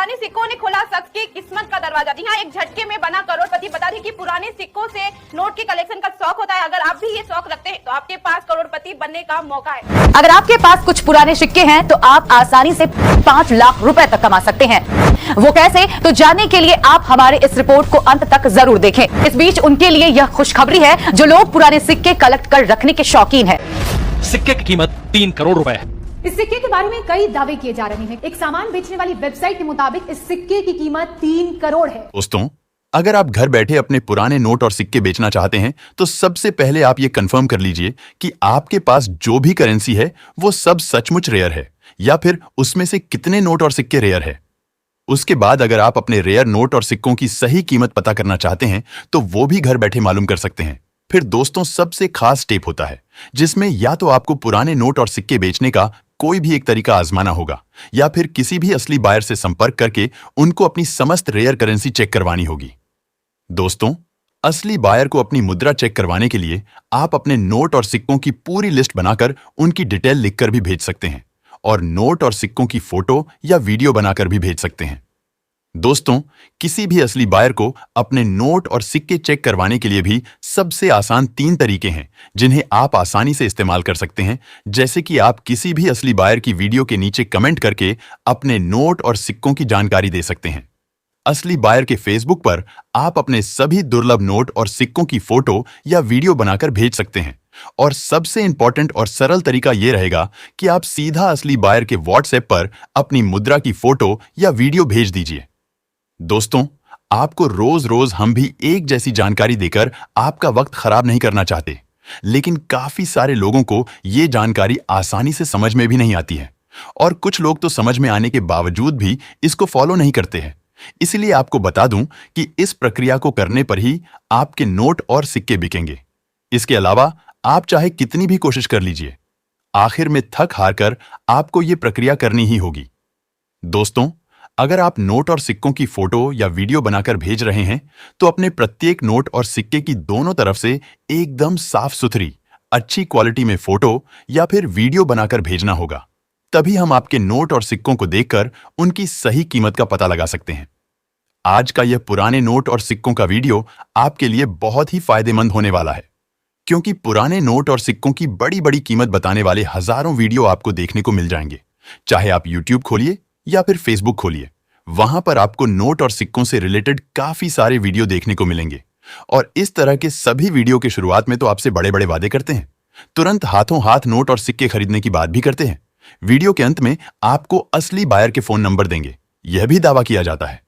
पुराने सिक्कों ने खोला शख्स की किस्मत का दरवाजा। जी हाँ, एक झटके में बना करोड़पति। बता दें कि पुराने सिक्कों से नोट के कलेक्शन का शौक होता है। अगर आप भी ये शौक रखते हैं तो आपके पास करोड़पति बनने का मौका है। अगर आपके पास कुछ पुराने सिक्के हैं तो आप आसानी से 5 लाख रुपए तक कमा सकते हैं। वो कैसे, तो जानने के लिए आप हमारे इस रिपोर्ट को अंत तक जरूर देखें। इस बीच उनके लिए यह खुशखबरी है जो लोग पुराने सिक्के कलेक्ट कर रखने के शौकीन हैं। सिक्के की कीमत 3 करोड़ रुपए है। इस सिक्के के बारे में कई दावे किए जा रहे हैं। एक सामान बेचने वाली वेबसाइट के मुताबिक इस सिक्के की कीमत 3 करोड़ है। दोस्तों, अगर आप घर बैठे अपने पुराने नोट और सिक्के बेचना चाहते हैं तो सबसे पहले आप ये कंफर्म कर लीजिए कि आपके पास जो भी करेंसी है वो सब सचमुच रेयर है या फिर उसमें से कितने नोट और सिक्के रेयर है। उसके बाद अगर आप अपने रेयर नोट और सिक्कों की सही कीमत पता करना चाहते हैं तो वो भी घर बैठे मालूम कर सकते हैं। फिर दोस्तों, सबसे खास स्टेप होता है जिसमें या तो आपको पुराने नोट और सिक्के बेचने का कोई भी एक तरीका आजमाना होगा या फिर किसी भी असली बायर से संपर्क करके उनको अपनी समस्त रेयर करेंसी चेक करवानी होगी। दोस्तों, असली बायर को अपनी मुद्रा चेक करवाने के लिए आप अपने नोट और सिक्कों की पूरी लिस्ट बनाकर उनकी डिटेल लिखकर भी भेज सकते हैं और नोट और सिक्कों की फोटो या वीडियो बनाकर भी भेज सकते हैं। दोस्तों, किसी भी असली बायर को अपने नोट और सिक्के चेक करवाने के लिए भी सबसे आसान 3 तरीके हैं जिन्हें आप आसानी से इस्तेमाल कर सकते हैं। जैसे कि आप किसी भी असली बायर की वीडियो के नीचे कमेंट करके अपने नोट और सिक्कों की जानकारी दे सकते हैं। असली बायर के फेसबुक पर आप अपने सभी दुर्लभ नोट और सिक्कों की फोटो या वीडियो बनाकर भेज सकते हैं। और सबसे इंपॉर्टेंट और सरल तरीका यह रहेगा कि आप सीधा असली बायर के व्हाट्सएप पर अपनी मुद्रा की फोटो या वीडियो भेज दीजिए। दोस्तों, आपको रोज रोज हम भी एक जैसी जानकारी देकर आपका वक्त खराब नहीं करना चाहते, लेकिन काफी सारे लोगों को ये जानकारी आसानी से समझ में भी नहीं आती है और कुछ लोग तो समझ में आने के बावजूद भी इसको फॉलो नहीं करते हैं। इसलिए आपको बता दूं कि इस प्रक्रिया को करने पर ही आपके नोट और सिक्के बिकेंगे। इसके अलावा आप चाहे कितनी भी कोशिश कर लीजिए, आखिर में थक हार कर आपको ये प्रक्रिया करनी ही होगी। दोस्तों, अगर आप नोट और सिक्कों की फोटो या वीडियो बनाकर भेज रहे हैं तो अपने प्रत्येक नोट और सिक्के की दोनों तरफ से एकदम साफ सुथरी, अच्छी क्वालिटी में फोटो या फिर वीडियो बनाकर भेजना होगा। तभी हम आपके नोट और सिक्कों को देखकर उनकी सही कीमत का पता लगा सकते हैं। आज का यह पुराने नोट और सिक्कों का वीडियो आपके लिए बहुत ही फायदेमंद होने वाला है, क्योंकि पुराने नोट और सिक्कों की बड़ी बड़ी कीमत बताने वाले हजारों वीडियो आपको देखने को मिल जाएंगे। चाहे आप YouTube खोलिए या फिर फेसबुक खोलिए, वहां पर आपको नोट और सिक्कों से रिलेटेड काफी सारे वीडियो देखने को मिलेंगे। और इस तरह के सभी वीडियो के शुरुआत में तो आपसे बड़े बड़े वादे करते हैं, तुरंत हाथों हाथ नोट और सिक्के खरीदने की बात भी करते हैं। वीडियो के अंत में आपको असली बायर के फोन नंबर देंगे, यह भी दावा किया जाता है।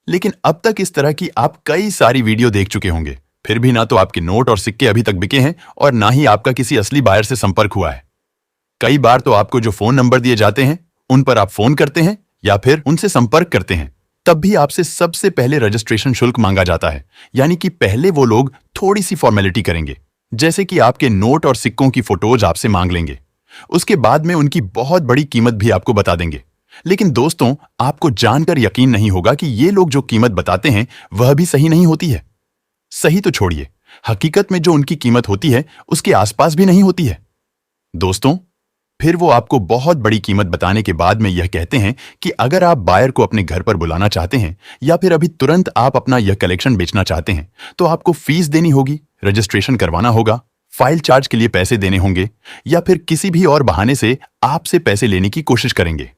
लेकिन अब तक इस तरह की आप कई सारी वीडियो देख चुके होंगे, फिर भी ना तो आपके नोट और सिक्के अभी तक बिके हैं और ना ही आपका किसी असली बायर से संपर्क हुआ है। कई बार तो आपको जो फोन नंबर दिए जाते हैं उन पर आप फोन करते हैं या फिर उनसे संपर्क करते हैं, तब भी आपसे सबसे पहले रजिस्ट्रेशन शुल्क मांगा जाता है। यानी कि पहले वो लोग थोड़ी सी फॉर्मेलिटी करेंगे, जैसे कि आपके नोट और सिक्कों की फोटोज आपसे मांग लेंगे। उसके बाद में उनकी बहुत बड़ी कीमत भी आपको बता देंगे। लेकिन दोस्तों, आपको जानकर यकीन नहीं होगा कि ये लोग जो कीमत बताते हैं वह भी सही नहीं होती है। सही तो छोड़िए, हकीकत में जो उनकी कीमत होती है उसके आसपास भी नहीं होती है। दोस्तों, फिर वो आपको बहुत बड़ी कीमत बताने के बाद में यह कहते हैं कि अगर आप बायर को अपने घर पर बुलाना चाहते हैं या फिर अभी तुरंत आप अपना यह कलेक्शन बेचना चाहते हैं तो आपको फीस देनी होगी, रजिस्ट्रेशन करवाना होगा, फाइल चार्ज के लिए पैसे देने होंगे या फिर किसी भी और बहाने से आपसे पैसे लेने की कोशिश करेंगे।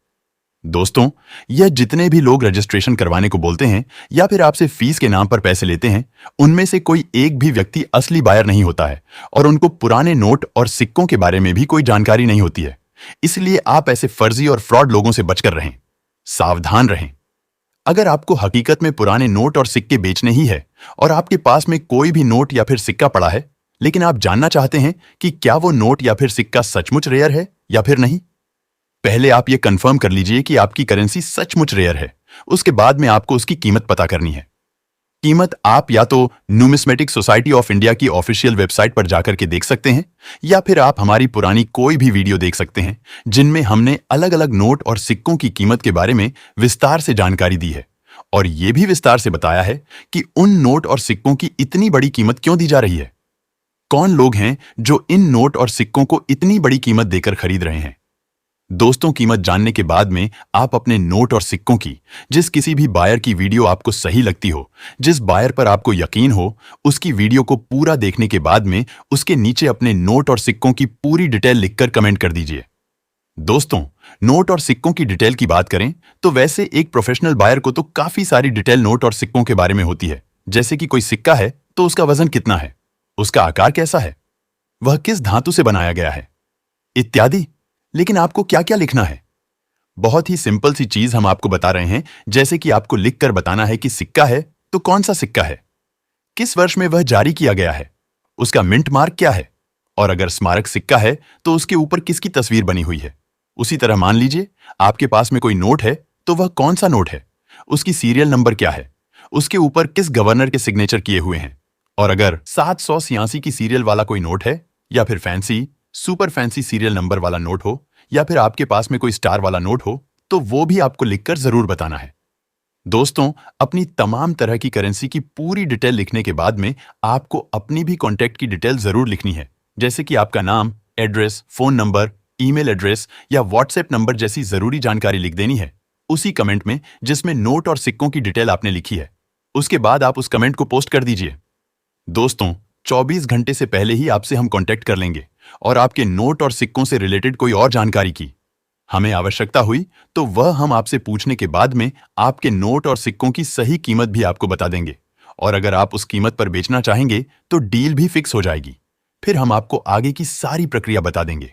दोस्तों, यह जितने भी लोग रजिस्ट्रेशन करवाने को बोलते हैं या फिर आपसे फीस के नाम पर पैसे लेते हैं, उनमें से कोई एक भी व्यक्ति असली बायर नहीं होता है और उनको पुराने नोट और सिक्कों के बारे में भी कोई जानकारी नहीं होती है। इसलिए आप ऐसे फर्जी और फ्रॉड लोगों से बचकर रहें, सावधान रहें। अगर आपको हकीकत में पुराने नोट और सिक्के बेचने ही है और आपके पास में कोई भी नोट या फिर सिक्का पड़ा है, लेकिन आप जानना चाहते हैं कि क्या वो नोट या फिर सिक्का सचमुच रेयर है या फिर नहीं, पहले आप ये कंफर्म कर लीजिए कि आपकी करेंसी सचमुच रेयर है। उसके बाद में आपको उसकी कीमत पता करनी है। कीमत आप या तो न्यूमिस्मेटिक सोसाइटी ऑफ इंडिया की ऑफिशियल वेबसाइट पर जाकर के देख सकते हैं या फिर आप हमारी पुरानी कोई भी वीडियो देख सकते हैं जिनमें हमने अलग अलग नोट और सिक्कों की कीमत के बारे में विस्तार से जानकारी दी है और ये भी विस्तार से बताया है कि उन नोट और सिक्कों की इतनी बड़ी कीमत क्यों दी जा रही है। कौन लोग हैं जो इन नोट और सिक्कों को इतनी बड़ी कीमत देकर खरीद रहे हैं। दोस्तों, कीमत जानने के बाद में आप अपने नोट और सिक्कों की जिस किसी भी बायर की वीडियो आपको सही लगती हो, जिस बायर पर आपको यकीन हो, उसकी वीडियो को पूरा देखने के बाद में उसके नीचे अपने नोट और सिक्कों की पूरी डिटेल लिखकर कमेंट कर दीजिए। दोस्तों, नोट और सिक्कों की डिटेल की बात करें तो वैसे एक प्रोफेशनल बायर को तो काफी सारी डिटेल नोट और सिक्कों के बारे में होती है, जैसे कि कोई सिक्का है तो उसका वजन कितना है, उसका आकार कैसा है, वह किस धातु से बनाया गया है, इत्यादि। लेकिन आपको क्या क्या लिखना है? बहुत ही सिंपल सी चीज हम आपको बता रहे हैं, जैसे कि आपको लिखकर बताना है कि सिक्का है तो कौन सा सिक्का है, किस वर्ष में वह जारी किया गया है, उसका मिंट मार्क क्या है, और अगर स्मारक सिक्का है तो उसके ऊपर किसकी तस्वीर बनी हुई है। उसी तरह मान लीजिए आपके पास में कोई नोट है तो वह कौन सा नोट है, उसकी सीरियल नंबर क्या है, उसके ऊपर किस गवर्नर के सिग्नेचर किए हुए हैं, और अगर 786 की सीरियल वाला कोई नोट है या फिर fancy super fancy serial number वाला नोट हो या फिर आपके पास में कोई स्टार वाला नोट हो तो वो भी आपको लिखकर जरूर बताना है। दोस्तों, अपनी तमाम तरह की करेंसी की पूरी डिटेल लिखने के बाद में आपको अपनी भी कॉन्टैक्ट की डिटेल जरूर लिखनी है, जैसे कि आपका नाम, address, phone number, email address या व्हाट्सएप नंबर जैसी जरूरी जानकारी लिख देनी है उसी कमेंट में जिसमें नोट और सिक्कों की डिटेल आपने लिखी है। उसके बाद आप उस कमेंट को पोस्ट कर दीजिए। दोस्तों, 24 घंटे से पहले ही आपसे हम कांटेक्ट कर लेंगे और आपके नोट और सिक्कों से रिलेटेड कोई और जानकारी की हमें आवश्यकता हुई तो वह हम आपसे पूछने के बाद में आपके नोट और सिक्कों की सही कीमत भी आपको बता देंगे, और अगर आप उस कीमत पर बेचना चाहेंगे तो डील भी फिक्स हो जाएगी। फिर हम आपको आगे की सारी प्रक्रिया बता देंगे।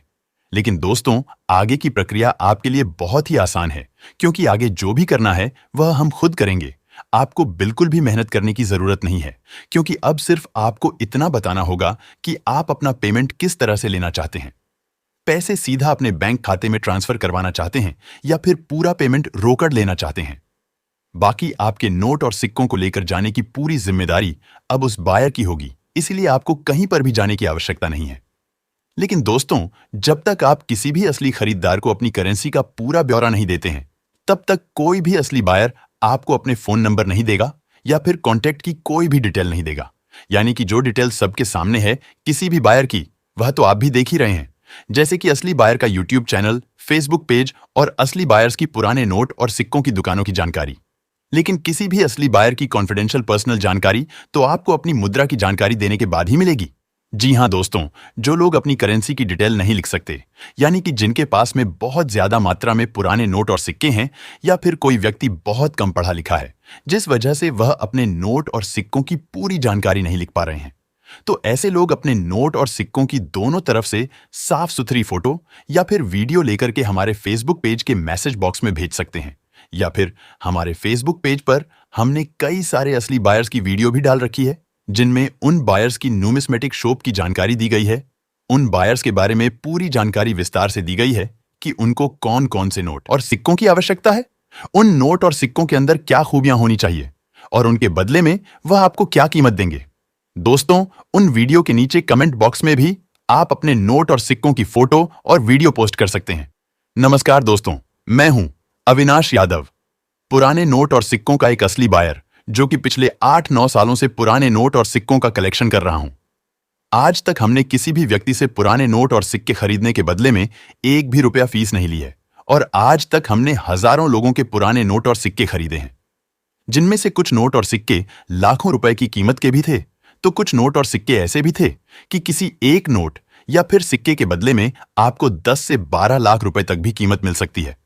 लेकिन दोस्तों, आगे की प्रक्रिया आपके लिए बहुत ही आसान है, क्योंकि आगे जो भी करना है वह हम खुद करेंगे। आपको बिल्कुल भी मेहनत करने की जरूरत नहीं है, क्योंकि अब सिर्फ आपको इतना बताना होगा कि आप अपना पेमेंट किस तरह से लेना चाहते हैं। पैसे सीधा अपने बैंक खाते में ट्रांसफर करवाना चाहते हैं या फिर पूरा पेमेंट रोकड़ लेना चाहते हैं। बाकी आपके नोट और सिक्कों को लेकर जाने की पूरी जिम्मेदारी अब उस बायर की होगी, इसलिए आपको कहीं पर भी जाने की आवश्यकता नहीं है। लेकिन दोस्तों, जब तक आप किसी भी असली खरीदार को अपनी करेंसी का पूरा ब्यौरा नहीं देते हैं, तब तक कोई भी असली बायर आपको अपने फोन नंबर नहीं देगा या फिर कॉन्टैक्ट की कोई भी डिटेल नहीं देगा। यानी कि जो डिटेल सबके सामने है किसी भी बायर की, वह तो आप भी देख ही रहे हैं, जैसे कि असली बायर का यूट्यूब चैनल, फेसबुक पेज और असली बायर्स की पुराने नोट और सिक्कों की दुकानों की जानकारी। लेकिन किसी भी असली बायर की कॉन्फिडेंशियल पर्सनल जानकारी तो आपको अपनी मुद्रा की जानकारी देने के बाद ही मिलेगी। जी हां दोस्तों, जो लोग अपनी करेंसी की डिटेल नहीं लिख सकते, यानी कि जिनके पास में बहुत ज्यादा मात्रा में पुराने नोट और सिक्के हैं, या फिर कोई व्यक्ति बहुत कम पढ़ा लिखा है जिस वजह से वह अपने नोट और सिक्कों की पूरी जानकारी नहीं लिख पा रहे हैं, तो ऐसे लोग अपने नोट और सिक्कों की दोनों तरफ से साफ सुथरी फोटो या फिर वीडियो लेकर के हमारे फेसबुक पेज के मैसेज बॉक्स में भेज सकते हैं, या फिर हमारे फेसबुक पेज पर हमने कई सारे असली बायर्स की वीडियो भी डाल रखी है, जिनमें उन बायर्स की न्यूमिस्मेटिक शॉप की जानकारी दी गई है। उन बायर्स के बारे में पूरी जानकारी विस्तार से दी गई है कि उनको कौन कौन से नोट और सिक्कों की आवश्यकता है, उन नोट और सिक्कों के अंदर क्या खूबियां होनी चाहिए और उनके बदले में वह आपको क्या कीमत देंगे। दोस्तों, उन वीडियो के नीचे कमेंट बॉक्स में भी आप अपने नोट और सिक्कों की फोटो और वीडियो पोस्ट कर सकते हैं। नमस्कार दोस्तों, मैं हूं अविनाश यादव, पुराने नोट और सिक्कों का एक असली बायर, जो कि पिछले 8-9 सालों से पुराने नोट और सिक्कों का कलेक्शन कर रहा हूं। आज तक हमने किसी भी व्यक्ति से पुराने नोट और सिक्के खरीदने के बदले में 1 भी रुपया फीस नहीं ली है, और आज तक हमने हजारों लोगों के पुराने नोट और सिक्के खरीदे हैं, जिनमें से कुछ नोट और सिक्के लाखों रुपए की कीमत के भी थे, तो कुछ नोट और सिक्के ऐसे भी थे कि किसी एक नोट या फिर सिक्के के बदले में आपको 10 से 12 लाख रुपए तक भी कीमत मिल सकती है।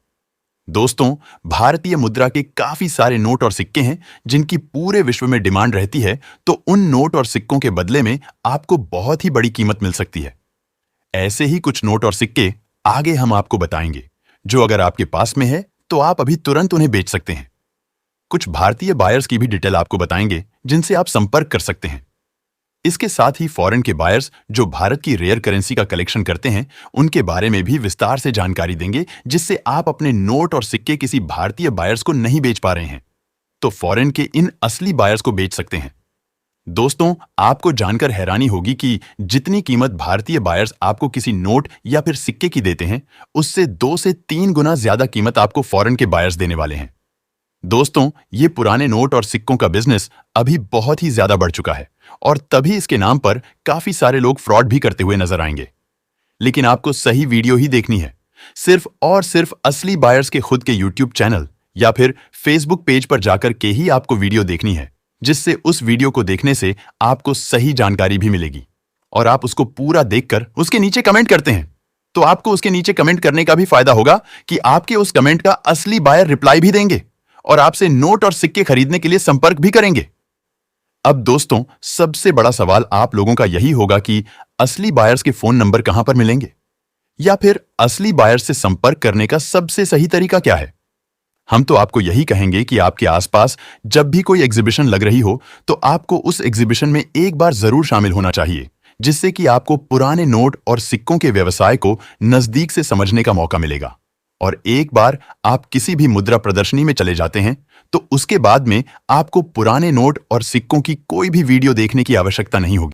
दोस्तों, भारतीय मुद्रा के काफी सारे नोट और सिक्के हैं जिनकी पूरे विश्व में डिमांड रहती है, तो उन नोट और सिक्कों के बदले में आपको बहुत ही बड़ी कीमत मिल सकती है। ऐसे ही कुछ नोट और सिक्के आगे हम आपको बताएंगे, जो अगर आपके पास में है तो आप अभी तुरंत उन्हें बेच सकते हैं। कुछ भारतीय बायर्स की भी डिटेल आपको बताएंगे जिनसे आप संपर्क कर सकते हैं। इसके साथ ही फॉरेन के बायर्स जो भारत की रेयर करेंसी का कलेक्शन करते हैं, उनके बारे में भी विस्तार से जानकारी देंगे, जिससे आप अपने नोट और सिक्के किसी भारतीय बायर्स को नहीं बेच पा रहे हैं तो फॉरेन के इन असली बायर्स को बेच सकते हैं। दोस्तों, आपको जानकर हैरानी होगी कि जितनी कीमत भारतीय बायर्स आपको किसी नोट या फिर सिक्के की देते हैं, उससे 2 से 3 गुना ज्यादा कीमत आपको फॉरेन के बायर्स देने वाले हैं। दोस्तों, ये पुराने नोट और सिक्कों का बिजनेस अभी बहुत ही ज्यादा बढ़ चुका है, और तभी इसके नाम पर काफी सारे लोग फ्रॉड भी करते हुए नजर आएंगे। लेकिन आपको सही वीडियो ही देखनी है, सिर्फ और सिर्फ असली बायर्स के खुद के YouTube चैनल या फिर Facebook पेज पर जाकर के ही आपको वीडियो देखनी है, जिससे उस वीडियो को देखने से आपको सही जानकारी भी मिलेगी और आप उसको पूरा देखकर उसके नीचे कमेंट करते हैं तो आपको उसके नीचे कमेंट करने का भी फायदा होगा कि आपके उस कमेंट का असली बायर रिप्लाई भी देंगे और आपसे नोट और सिक्के खरीदने के लिए संपर्क भी करेंगे। अब दोस्तों, सबसे बड़ा सवाल आप लोगों का यही होगा कि असली बायर्स के फोन नंबर कहां पर मिलेंगे या फिर असली बायर से संपर्क करने का सबसे सही तरीका क्या है। हम तो आपको यही कहेंगे कि आपके आसपास जब भी कोई एग्जीबिशन लग रही हो तो आपको उस एग्जीबिशन में एक बार जरूर शामिल होना चाहिए, जिससे कि आपको पुराने नोट और सिक्कों के व्यवसाय को नजदीक से समझने का मौका मिलेगा। और एक बार आप किसी भी मुद्रा प्रदर्शनी में चले जाते हैं तो उसके बाद में आपको पुराने नोट और सिक्कों की कोई भी वीडियो देखने की आवश्यकता नहीं होगी।